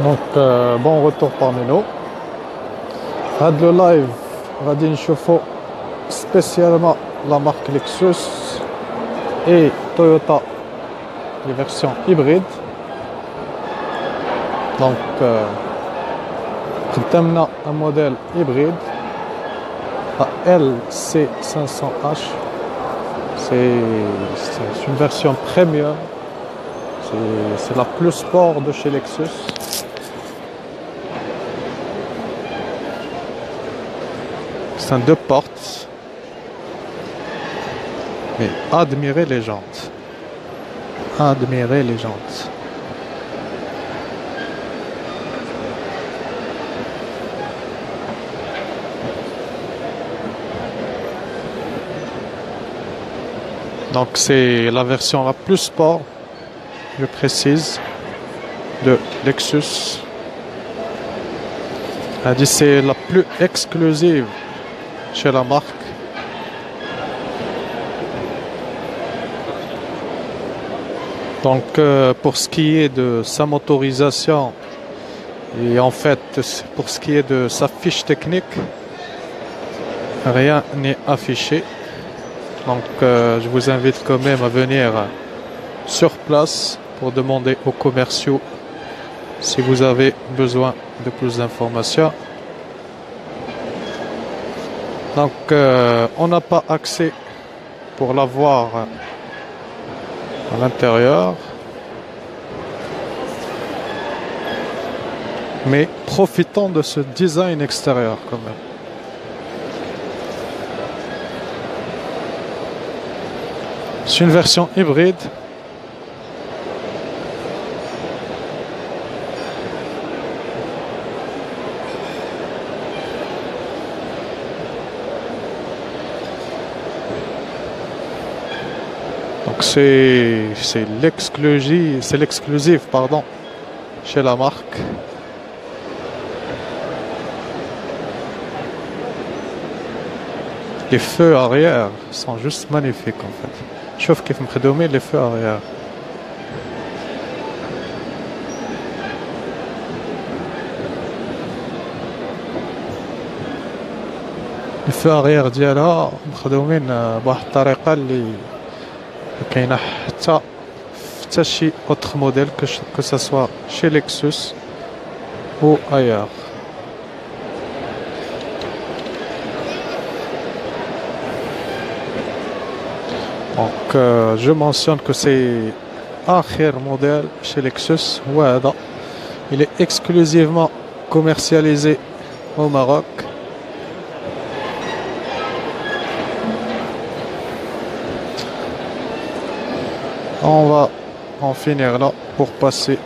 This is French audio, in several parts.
Donc, bon retour parmi nous. هاد le live غادي نشوفو spécialement la marque Lexus et Toyota, les versions hybrides. Donc, قدامنا un modèle hybride, la LC500H. C'est une version premium. C'est la plus sport de chez Lexus. C'est un 2 portes. Mais admirez les jantes. Admirez les jantes. Donc c'est la version la plus sport, je précise, de Lexus. Elle dit c'est la plus exclusive chez la marque. Donc pour ce qui est de sa motorisation et en fait pour ce qui est de sa fiche technique, rien n'est affiché. Donc je vous invite quand même à venir sur place pour demander aux commerciaux si vous avez besoin de plus d'informations. Donc on n'a pas accès pour la voir à l'intérieur, mais profitons de ce design extérieur quand même. C'est une version hybride. Donc c'est l'exclusif pardon chez la marque. Les feux arrière sont juste magnifiques en fait. شوف كيف مخدومين les feux arrière. les feux arrière ديالها مخدومين بواحد الطريقة اللي كاينة حتى شي autre modèle que ça soit chez Lexus ou ailleurs. Donc je mentionne que c'est آخر modèle chez Lexus. وهذا il est exclusivement commercialisé au Maroc. On va en finir là pour passer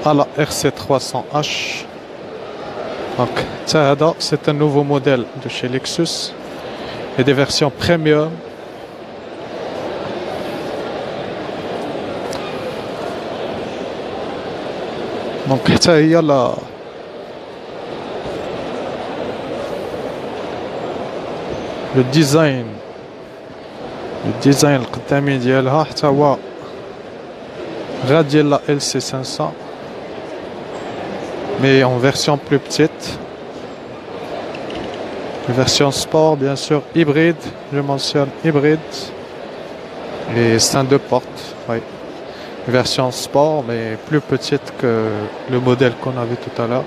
à la RC300H. Donc ça c'est un nouveau modèle de chez Lexus et des versions premium. Donc il y a le design القدامي ديالها حتى هو غير ديال la LC500 mais en version plus petite, version sport bien sûr, hybride, je mentionne hybride, et c'est un 2 portes, oui. Version sport mais plus petite que le modèle qu'on a vu tout à l'heure.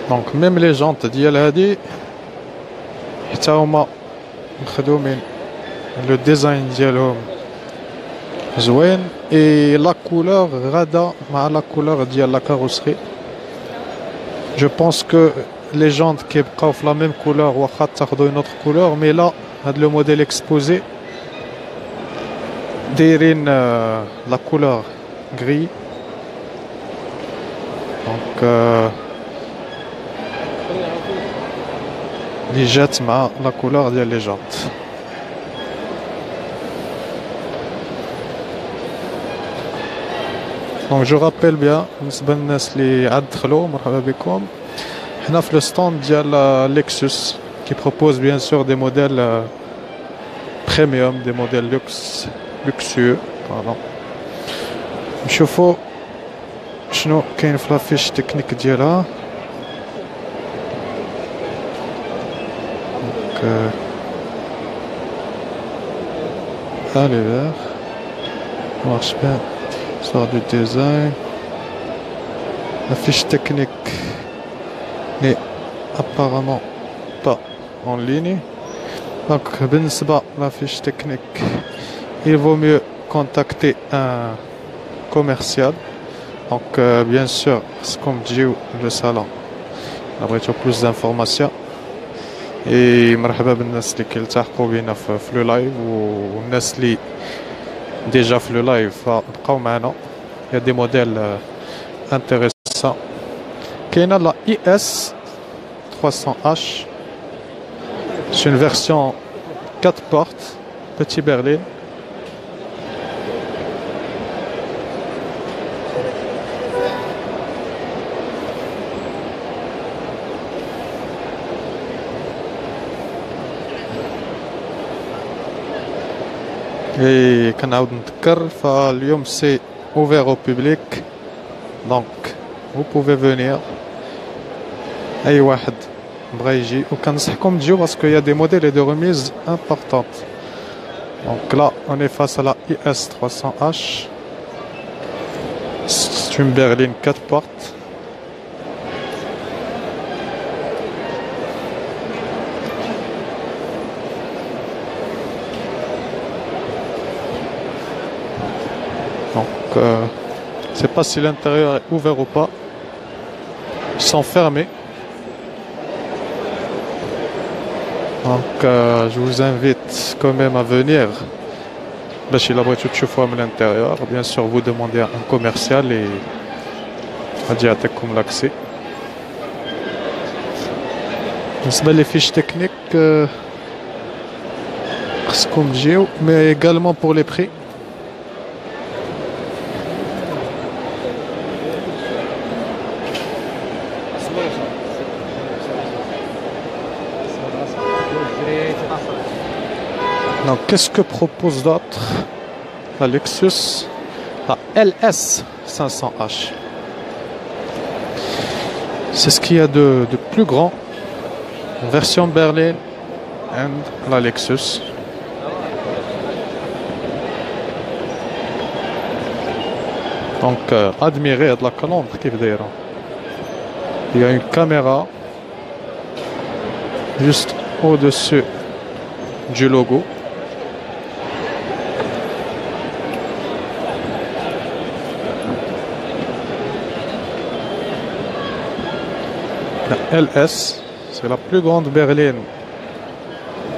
Donc même les jantes ديال هادي حتى هما مخدومين le design ديالهم زوين et la couleur غادا مع la couleur ديال la carrosserie. Je pense que les jantes كيبقاو في la même couleur واخا تاخذوا une autre couleur, mais là هاد le modèle exposé دايرين la couleur gris. Donc اللي جات مع لا كولور ديال لي جونط. Donc je rappelle bien, بالنسبة للناس اللي عاد دخلوا مرحبا بكم. حنا في الستاند ديال Lexus qui propose bien sûr des modèles premium, des modèles luxueux. Pardon. نشوفوا شنو كاين في لافيش تكنيك ديالها. Allez vers, marche bien, sort du design. La fiche technique n'est apparemment pas en ligne. Donc, بالنسبة la fiche technique, il vaut mieux contacter un commercial. Donc, bien sûr, c'est comme dit le salon. Après, tu as plus d'informations. Et مرحبا بالناس اللي كيلتحقوا بينا في لو لايف والناس اللي ديجا في لو لايف بقاو معنا. Il y a des modèles intéressants. كاينه لا IS 300H. C'est une version 4 portes, petit berline. Et كنعاود نذكر فاليوم c'est ouvert au public, donc vous pouvez venir. أي واحد بغا يجي وكنصحكم تجيو parce qu'il y a des modèles et des remises importantes. Donc là on est face à la IS 300H. C'est une berline 4 portes. Donc, je ne sais pas si l'intérieur est ouvert ou pas. Ils sont fermés. Donc, je vous invite quand même à venir. Chez la voiture de l'intérieur. Bien sûr, vous demandez à un commercial et à dire comme l'accès. Les fiches techniques, mais également pour les prix. Donc, qu'est-ce que propose d'autre la Lexus, la LS 500H? C'est ce qu'il y a de plus grand, version berline and la Lexus. Donc, admirez la calandre qui veut dire. Il y a une caméra juste au-dessus du logo. La LS, c'est la plus grande berline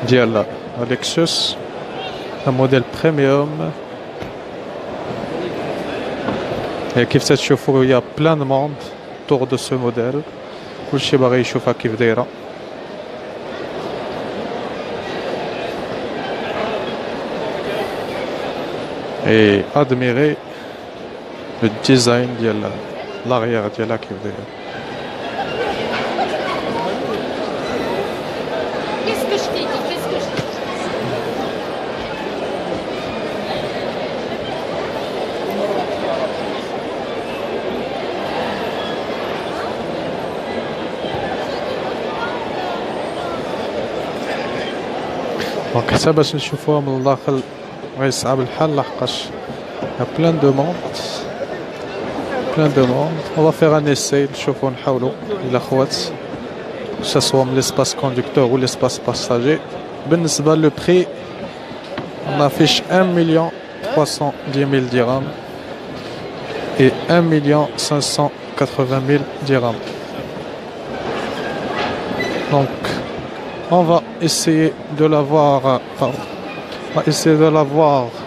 de la Lexus, un modèle premium. Et qui fait chauffer, il y a plein de monde autour de ce modèle. Tout le monde يشوفها كيف دايره. Et admirer le design de l'arrière de la كيف دايره. Donc ça باش نشوفوها من الداخل غيصعب الحال لحقاش plein de monde. On va faire un essai نشوفو نحاولو الاخوات que ce soit l'espace conducteur ou l'espace passager. بالنسبة le prix on affiche 1 310 000 dirhams et 1 580 000 dirhams. Donc on va essayer de la voir,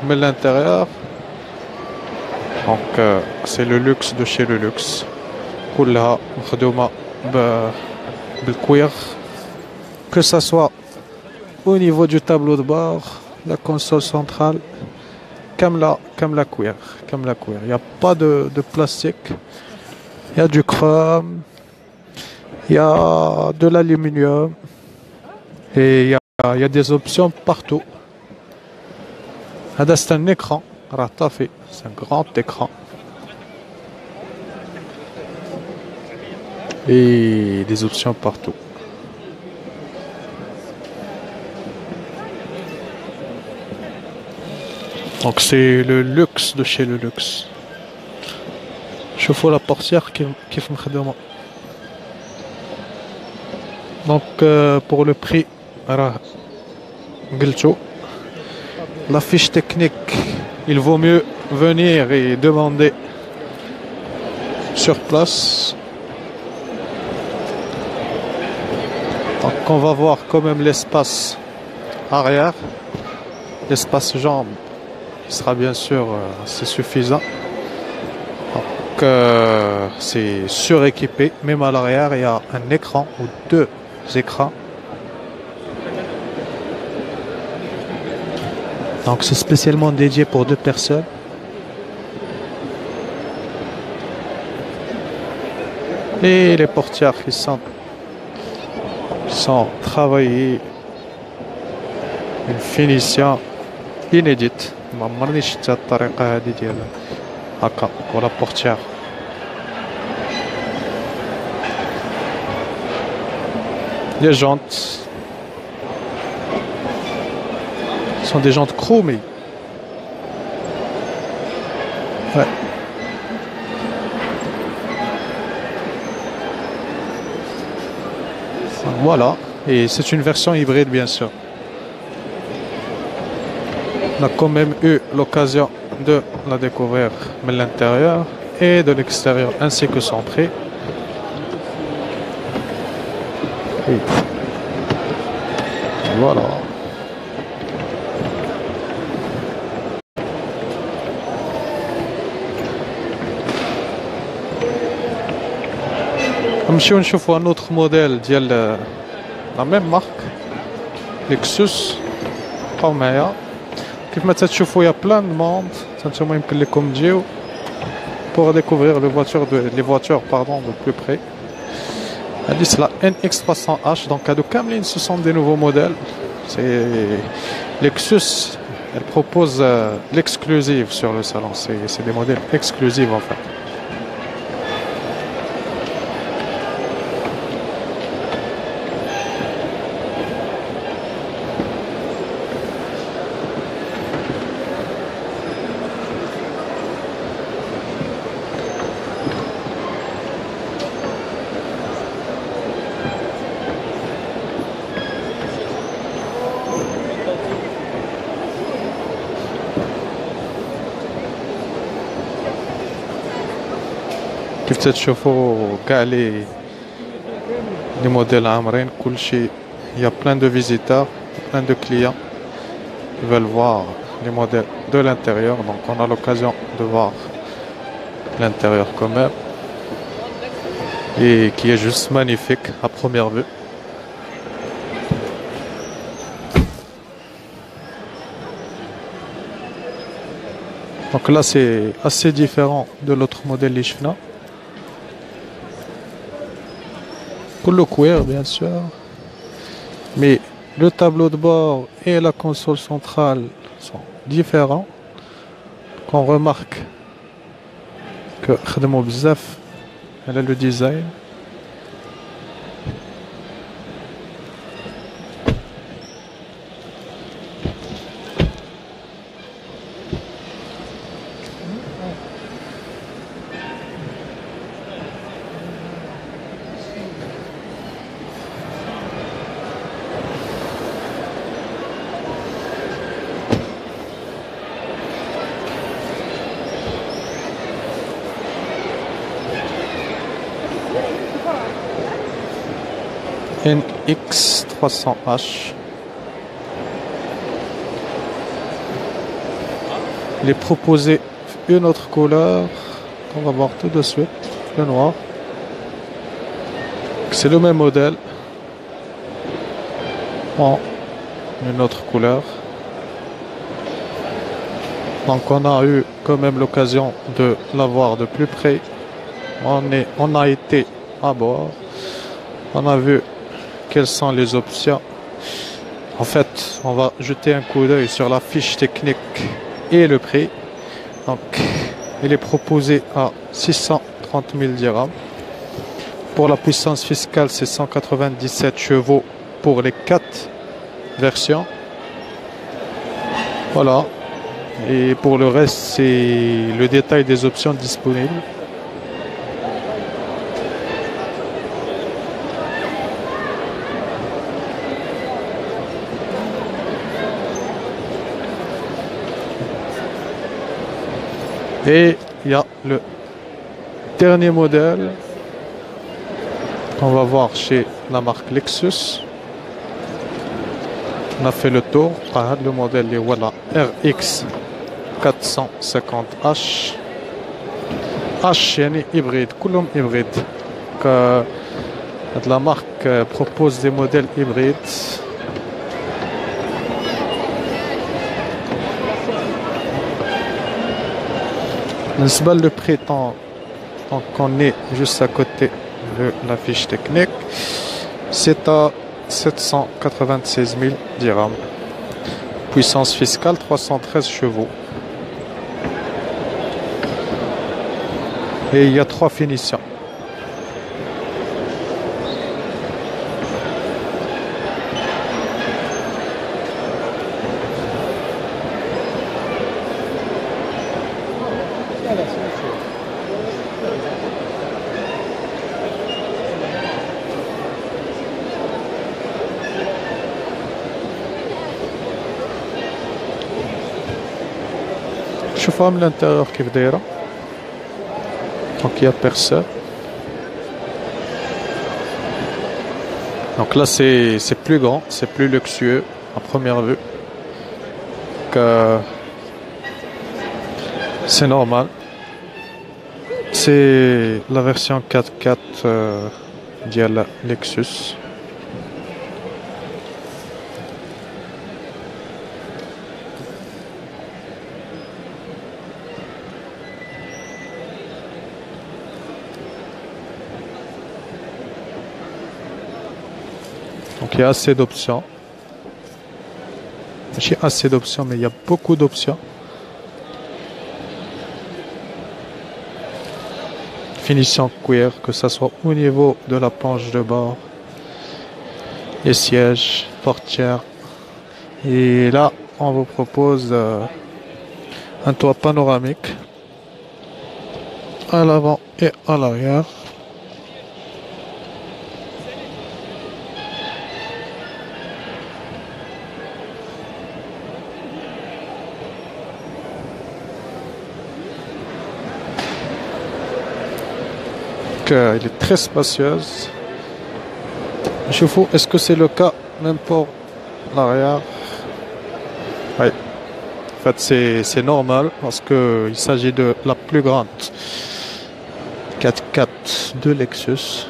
mais l'intérieur. Donc c'est le luxe de chez le luxe. كلها مخدومة بالكوير. Que ça soit au niveau du tableau de bord, la console centrale, comme la cuir. Il n'y a pas de plastique. Il y a du chrome. Il y a de l'aluminium. Et il y a des options partout. C'est un écran. C'est un grand écran. Et des options partout. Donc c'est le luxe de chez le luxe. شوفوا la portière كيف مخدومة. Donc pour le prix راه قلتو. La fiche technique, il vaut mieux venir et demander sur place. Donc on va voir quand même l'espace arrière, l'espace jambes, qui sera bien sûr assez suffisant. Donc c'est suréquipé, même à l'arrière il y a un écran ou deux écrans. Donc c'est spécialement dédié pour deux personnes. Et les portières qui sont travaillées, une finition inédite. ما عمرني شفت هاد الطريقة هادي ديال هكا ولا portière. Les jantes sont des jantes chromées. Ouais. Voilà, et c'est une version hybride bien sûr. On a quand même eu l'occasion de la découvrir de l'intérieur et de l'extérieur ainsi que son prix. Et voilà. نمشيو نشوفوا un autre modèle ديال la même marque Lexus. بقاو معايا كيف ما تشوفوا يا بلان دو موند نتوما يمكن لكم تجيو pour découvrir les voitures de plus près. هادي c'est la NX300H. donc هادو كاملين ce sont des nouveaux modèles. C'est Lexus, elle propose l'exclusive sur le salon. C'est des modèles exclusifs en fait. كيف تشوفوا كاع لي موديل عامرين كلشي. Il y a plein de visiteurs, plein de clients qui veulent voir les modèles de l'intérieur. Donc on a l'occasion de voir l'intérieur quand même, et qui est juste magnifique à première vue. Donc là c'est assez différent de l'autre modèle Lishna. Pour le cuir bien sûr, mais le tableau de bord et la console centrale sont différents. On remarque que خدموا بزاف على le design. NX300H. Il est proposé une autre couleur qu'on va voir tout de suite, le noir. C'est le même modèle en une autre couleur. Donc on a eu quand même l'occasion de la voir de plus près. On a été à bord. On a vu quelles sont les options. En fait, on va jeter un coup d'œil sur la fiche technique et le prix. Donc, il est proposé à 630 000 dirhams. Pour la puissance fiscale, c'est 197 chevaux pour les 4 versions. Voilà. Et pour le reste, c'est le détail des options disponibles. Et il y a le dernier modèle qu'on va voir chez la marque Lexus. On a fait le tour. Le modèle est voilà, RX 450H. H يعني hybride, كلهم hybride. La marque propose des modèles hybrides. Le prix, donc on est juste à côté de la fiche technique, c'est à 796 000 dirhams. Puissance fiscale 313 chevaux. Et il y a 3 finitions. شوفوا من l'intérieur كيف دايره. Donc il n'y a personne. Donc là c'est plus grand, c'est plus luxueux à première vue. Que c'est normal. C'est la version 4x4 ديال Lexus. Donc il y a assez d'options. J'ai assez d'options, mais il y a beaucoup d'options. Finition cuir, que ce soit au niveau de la planche de bord, les sièges, portières. Et là, on vous propose un toit panoramique à l'avant et à l'arrière. Il est très spacieuse. Je vous, est-ce que c'est le cas même pour l'arrière? Oui. En fait, c'est normal parce qu'il s'agit de la plus grande 4x4 de Lexus.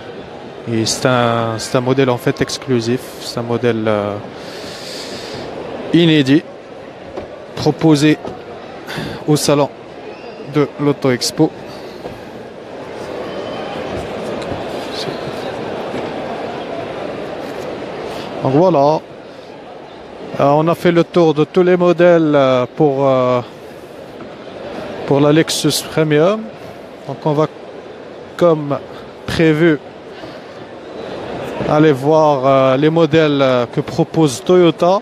Et c'est un modèle en fait exclusif. C'est un modèle inédit proposé au salon de l'Auto Expo. Donc voilà, on a fait le tour de tous les modèles pour la Lexus Premium. Donc on va, comme prévu, aller voir les modèles que propose Toyota.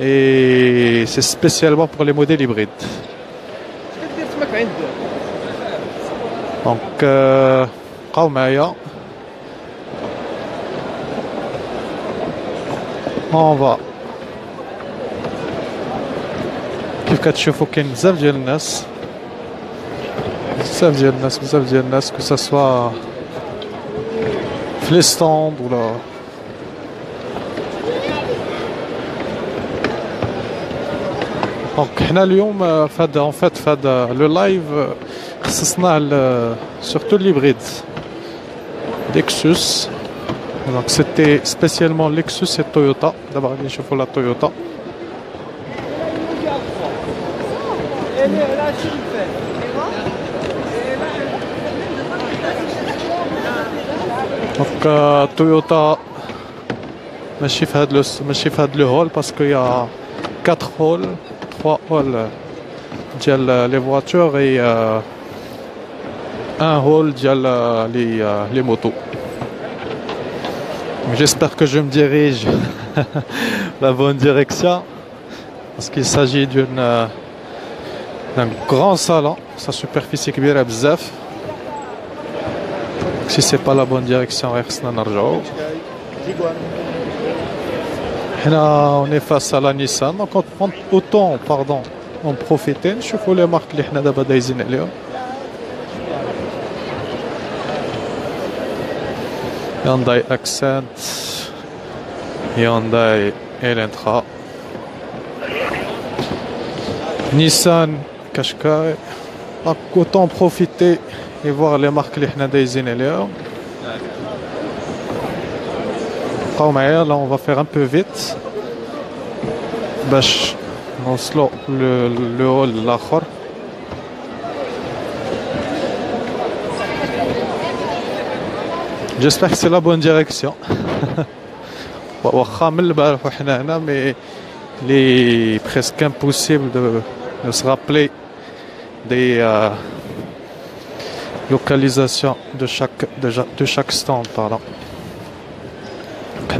Et c'est spécialement pour les modèles hybrides. Donc, on va كيف كتشوفوا كاين بزاف ديال الناس que ça soit في لي ستاند ولا دونك حنا اليوم فهاد لو لايف خصصناه surtout l'hybride Lexus. Donc c'était spécialement Lexus et Toyota. D'abord, je la Toyota. Donc Toyota ماشي في هاد لو هول باسكو يا 4 هول 3 هول ديال لي فواتور et un hall ديال les motos. J'espère que je me dirige la bonne direction parce qu'il s'agit d'un grand salon. Sa superficie كبيرة بزاف. Si c'est pas la bonne direction خصنا نرجعو. On est face à la Nissan, donc autant en profiter. نشوفوا les marques اللي حنا دابا دايزين عليهم. Hyundai Accent, Hyundai Elantra, Nissan Qashqai. Donc autant en profiter et voir les marques اللي حنا دايزين عليهم. Là on va faire un peu vite باش نوصلوا le hall الاخر. J'espère que c'est la bonne direction. واخا من البارح وحنا هنا mais il est presque impossible de se rappeler des localisations de chaque stand, pardon.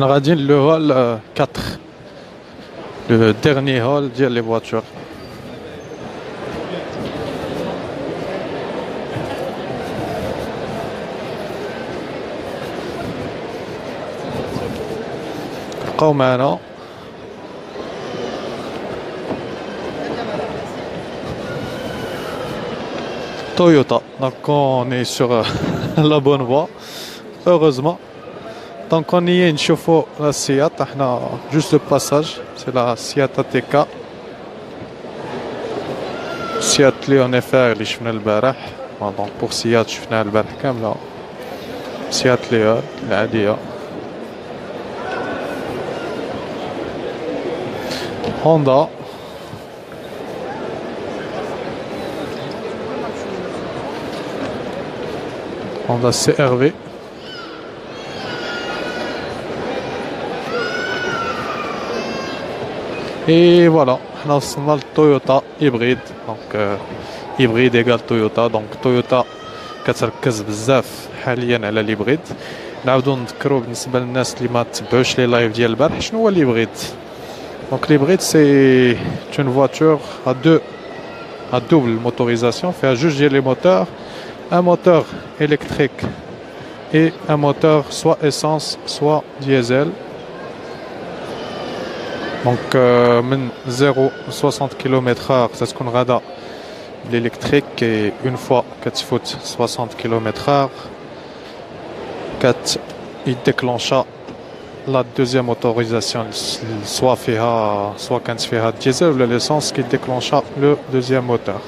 On a dit le hall 4, le dernier hall ديال les voitures. بقاو معنا. Toyota, donc on est sur la bonne voie, heureusement. Donc on y est, نشوفوا la Seat, احنا juste le passage, c'est la Seat ATK. Seat Leon FR اللي شفنا البارح. Donc pour Seat شفناها البارح كاملة. Seat Leon العادية. Honda. Honda CR-V. Et voilà, on a le Toyota hybride. Donc hybride égale Toyota. Donc Toyota كتركز بزاف حاليا على الهيبريد. نعاودو نذكرو بالنسبة للناس اللي ما تبعوش لي لايف ديال البارح شنو هو الهيبريد. Donc l'hybride c'est une voiture à double motorisation, fait juger les moteurs, un moteur électrique et un moteur soit essence soit diesel. Donc من 0 à 60 km/h ça تكون غادا l'électrique et une fois كتفوت 60 km/h il déclenche la deuxième autorisation soit كانت فيها diesel ou l'essence qui déclenche le deuxième moteur.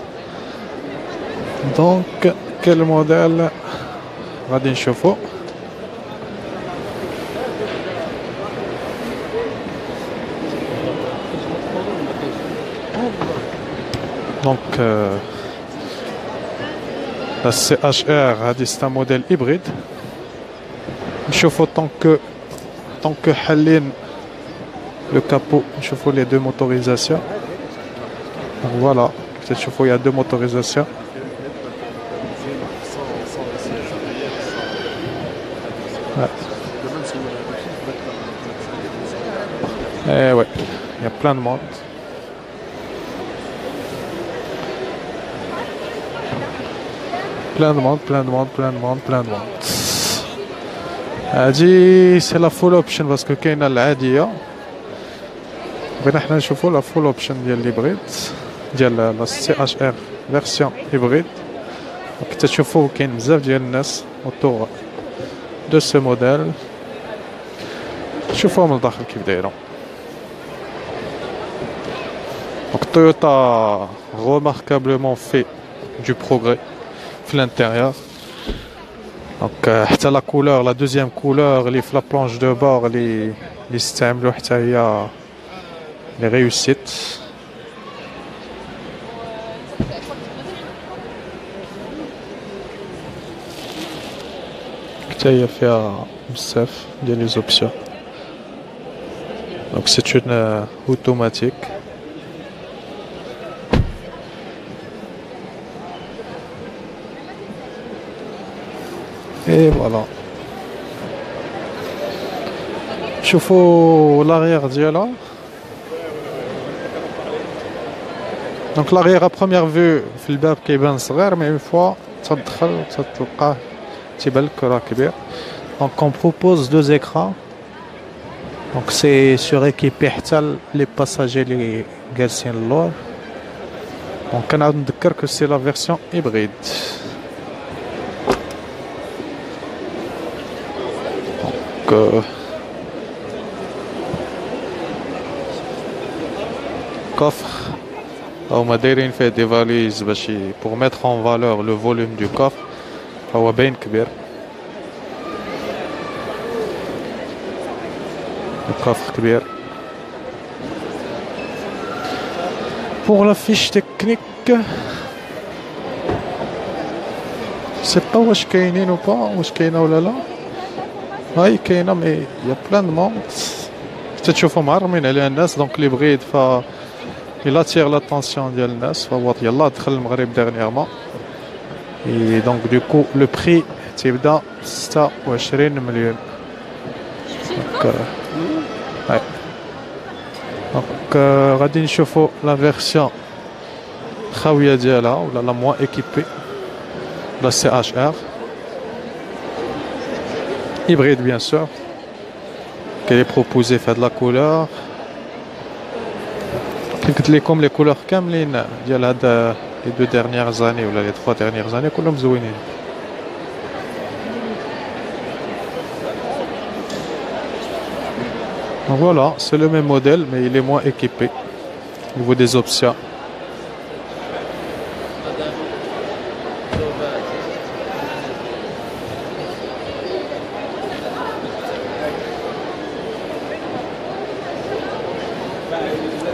Donc quel modèle غادي نشوفو. Donc la CHR c'est un modèle hybride. نشوفو tant que حالين le capot, نشوفو les deux motorisations. Donc voilà, il y a deux motorisations. Ouais. Et ouais, il y a plein de monde. Plein de monde. هادي سي لا فول اوبشن باسكو كاينه العاديه. بغينا حنا نشوفوا لا فول اوبشن ديال ليبريد ديال لا سي اش ار فيرسيون هيبريد. كتشوفوا كاين بزاف ديال الناس اوتور دو سو موديل. شوفوهم لداخل كيف دايرين. Donc Toyota remarquablement fait du progrès في l'intérieur. Donc حتى لا كولور لا دوزيام كولور اللي في لا بلانش دو بور اللي استعملوا حتى هي لي ريوسيت. حتى هي فيها بزاف ديال لي زوبسيون. دونك سي اون اوتوماتيك. اي فوالا. شوفوا لاغيير ديالها. دونك لاغيير ا بروميير فيو في الباب كيبان صغير، مي اون فوا تدخل تلقاه تيبان لك راه كبير. دونك اون بروبوز دوز écrans. دونك سي سوغيكيبي حتى لي باساجي لي جالسين اللور. دونك كنعاود نذكر كو سي لا فيرسيون هيبريد. دونك coffre. هما دايرين فيه دي فاليز باش pour mettre en valeur le volume du coffre. هو باين كبير. الكوفر كبير. pour la fiche technique سي با واش كاينين و با واش كاينه ولا لا. هاي كاينه مي يا بلان دو موند حتى تشوفهم معرمين عليها الناس. دونك لي بغيت ف il attire l'attention ديال الناس. فهو يلاه دخل المغرب ديرنييرمون. اي دونك دوكو لو بري تيبدا 26 مليون. دونك هاي دونك غادي نشوفو لا فيرسيون خاويه ديالها ولا لا موان ايكيبي لا سي اش ار hybride bien sûr qu'elle est proposée في هاد لا كولور. كي قلت لكم لي كولور كاملين ديال هاد لي دو ديرنيير زاني ولا لي 3 ديرنيير زاني كلهم زوينين. Donc voilà, c'est le même modèle mais il est moins équipé au niveau des options.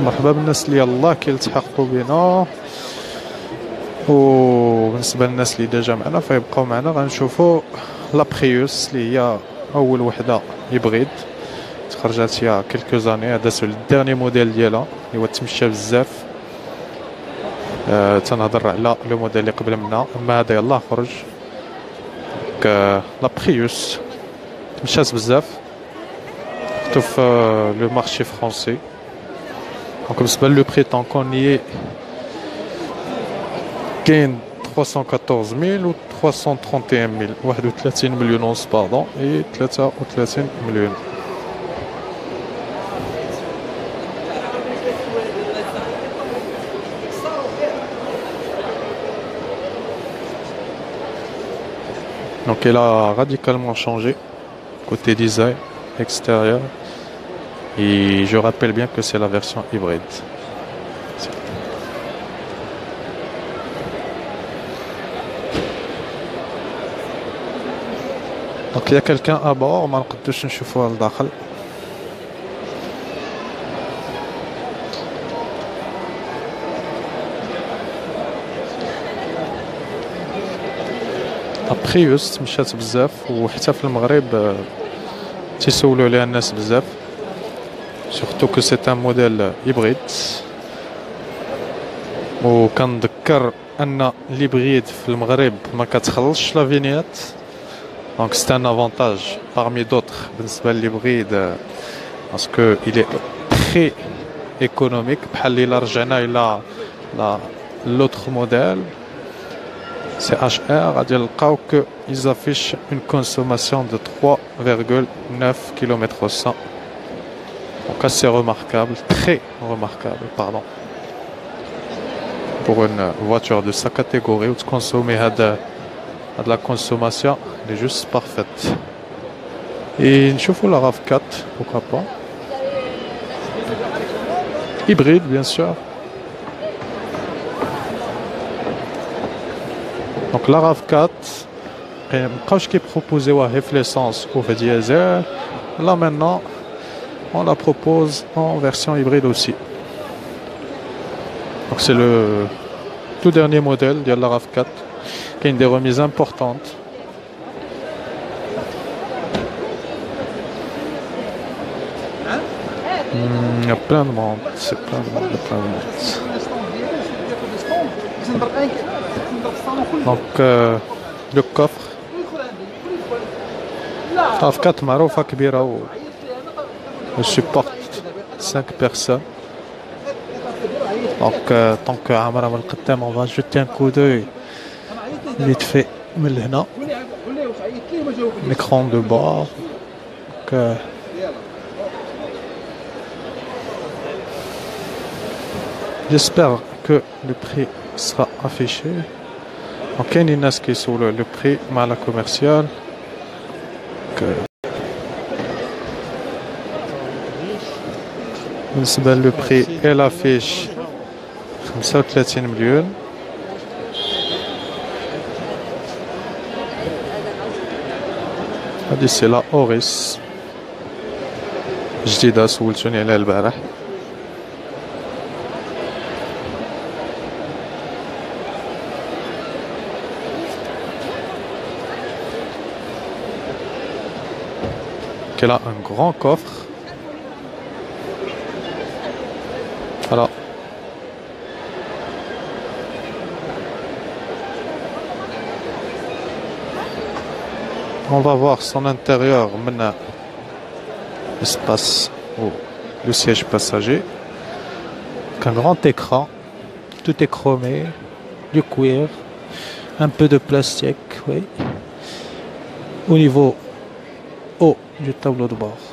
مرحبا بالناس اللي يلاه كيلتحقوا بنا، وبالنسبه للناس اللي ديجا معنا فيبقاو معنا. غنشوفوا لا بريوس اللي هي اول وحده هيبريد تخرجات يا كيلكو زاني. هذا سو الديرني موديل ديالها اللي هو تمشى بزاف. تنهضر على لو موديل اللي قبل منا، اما هذا يلاه خرج. لا بريوس تمشات بزاف surtout le marché français. Donc بالنسبة لو بري طون كون يي كاين 314,000 و 331,000 31 مليون ونص باردون اي 33 مليون. Donc elle a radicalement changé côté design extérieur. Et je rappelle bien que c'est la version hybride. Donc il y a quelqu'un à bord, ما نقدرش نشوفوها لداخل. ابريوس مشات بزاف وحتى في المغرب تيسولوا عليها الناس بزاف. Surtout que c'est un modèle hybride. وكنذكر ان l'hybride في المغرب ما كتخلصش لا فينيات. Donc c'est un avantage parmi d'autres بالنسبة للhybride parce que il est très économique. بحال إلا رجعنا إلى l'autre modèle CHR غادي نلقاو que ils affichent une consommation de 3,9 km/100. Donc assez remarquable, très remarquable, pardon. Pour une voiture de sa catégorie, où tu consommes de la consommation, elle est juste parfaite. Et une chauffe la RAV4, pourquoi pas. Hybride, bien sûr. Donc la RAV4, quand je t'ai proposé l'essence ou le diesel, là maintenant, on la propose en version hybride aussi. Donc c'est le tout dernier modèle de la RAV4 qui a des remises importantes. Il y a plein de monde, c'est plein de monde, plein de monde. Donc le coffre RAV4 معروفة كبيرة و supporte 5 personnes. Donc tant que عمرها من القدام on va jeter un coup d'œil vite fait من هنا. L'écran de bord. Donc, j'espère que le prix sera affiché. Donc, il y a une qui est sur le prix, mais la commerciale. Le prix et l'affiche 35 مليون. هذه c'est la Auris جديدة سولتوني عليها البارح. Qu'elle a un grand coffre. Voilà. On va voir son intérieur maintenant. L'espace ou le siège passager. Un grand écran. Tout est chromé. Du cuir. Un peu de plastique, oui. Au niveau haut du tableau de bord.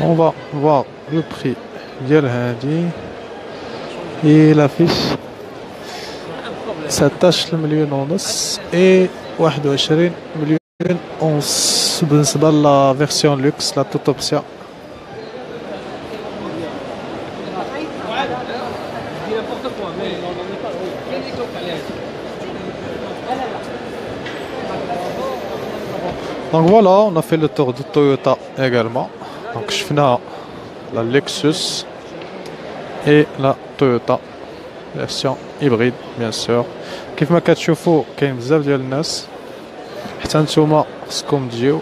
On va voir le prix ديال هادي et l'affiche 16 مليون ونص et 21 مليون ونص بالنسبة لا فيرسيون لوكس لا توت اوبسيون. Donc voilà, on a fait le tour de Toyota également. Donc je finis la Lexus et la Toyota version hybride bien sûr. كيف ما كتشوفوا كاين بزاف ديال الناس حتى نتوما خصكم تجيو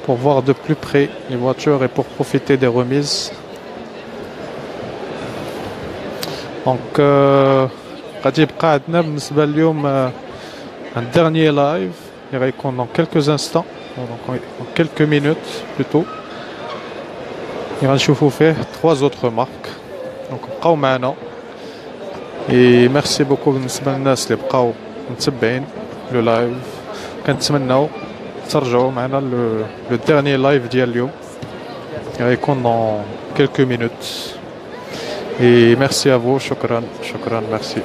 pour voir de plus près les voitures et pour profiter des remises. Donc غادي يبقى عندنا بالنسبة اليوم un dernier live il va يكون dans quelques instants, donc dans quelques minutes plutôt. Il va نشوفوا فيه 3 autres marques. Donc بقاو معنا. Et merci beaucoup بالنسبة للناس اللي بقاو متبعين لو لايف. كنتمناو ترجعوا معنا le dernier live ديال اليوم. Il va يكون dans quelques minutes. Et merci à vous, شكرا merci.